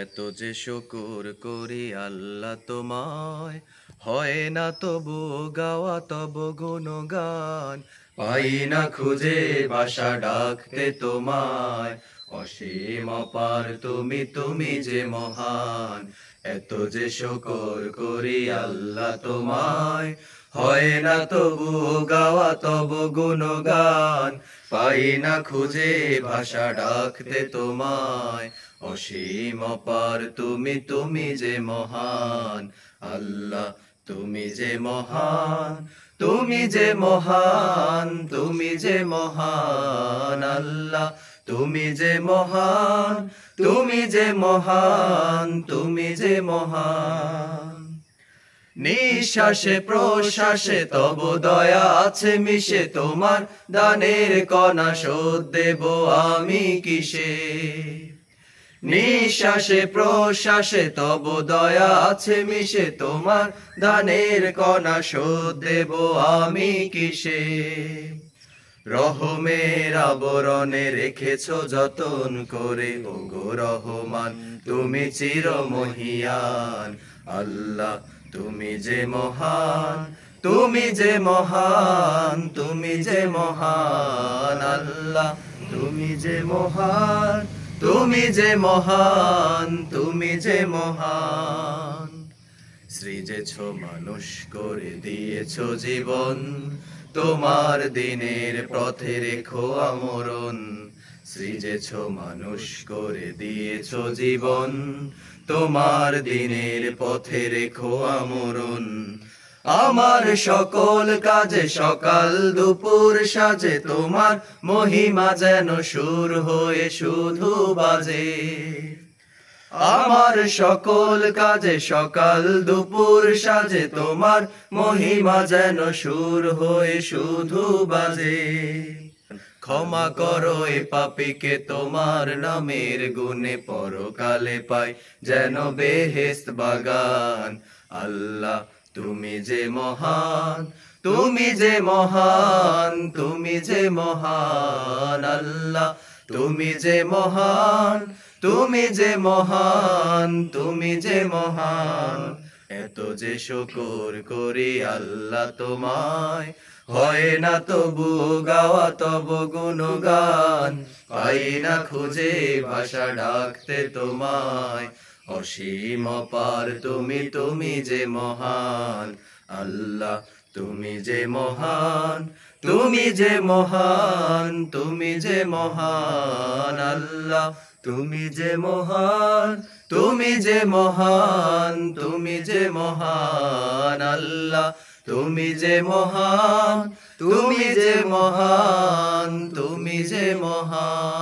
এত যে শুকুর করি আল্লাহ তোমায়, হয় না তবু গাওয়া তব গুণগান। পাই না খুঁজে ভাষা ডাকতে তোমায়, অসীম অপার তুমি, তুমি যে মহান। এত যে শুকুর করি আল্লাহ তোমায়, হয় না তবু গাওয়া তব গুণগান। পাই না খুঁজে ভাষা ডাকতে তোমায়, অসীম অপার তুমি, তুমি যে মহান। আল্লাহ তুমি যে মহান, তুমি যে মহান, তুমি যে মহান। আল্লাহ তুমি যে মহান, তুমি যে মহান, তুমি যে মহান। নিঃশ্বাসে প্রশ্বাসে তব দয়া আছে মিশে, তোমার দানের কণা শোধ দেব আমি কিসে। নিঃশ্বাসে প্রশ্বাসে তব দয়া আছে মিশে, তোমার দানের কণা শোধ দেব আমি কিসে। রহমের আবরণে রেখেছ যতন করে, ওগো রহমান তুমি চিরমহিয়ান। আল্লাহ তুমি যে মহান, তুমি যে মহান, তুমি যে মহান। আল্লাহ তুমি যে মহান, তুমি যে মহান, তুমি যে মহান। সৃজেছ মানুষ করে দিয়েছ জীবন, তোমার দিনের পথে রেখো আমরণ। সৃজেছ মানুষ করে দিয়েছ জীবন, তোমার দিনের পথে রেখো আমরণ। আমার সকল কাজে সকাল দুপুর সাজে, তোমার মহিমা যেন সুর হয়ে শুধু বাজে। আমার সকল কাজে সকাল দুপুর সাজে, তোমার মহিমা যেন সুর হয়ে শুধু বাজে। ক্ষমা করো এ পাপীকে তোমার নামের গুণে, পরকালে পাই যেন বেহেশত বাগান। আল্লাহ তুমি যে মহান, তুমি যে মহান, তুমি যে মহান। আল্লাহ তুমি যে মহান, তুমি যে মহান, তুমি যে মহান। এত যে শুকর করি আল্লাহ তোমায়, হয় না তবু গাওয়া তব গুণগান। পাই না খুঁজে ভাষা ডাকতে তোমায়, অসীম অপার তুমি, তুমি যে মহান। আল্লাহ তুমি যে মহান, তুমি যে মহান, তুমি যে মহান। আল্লাহ তুমি যে মহান, তুমি যে মহান, তুমি যে মহান। আল্লাহ তুমি যে মহান, তুমি যে মহান, তুমি যে মহান।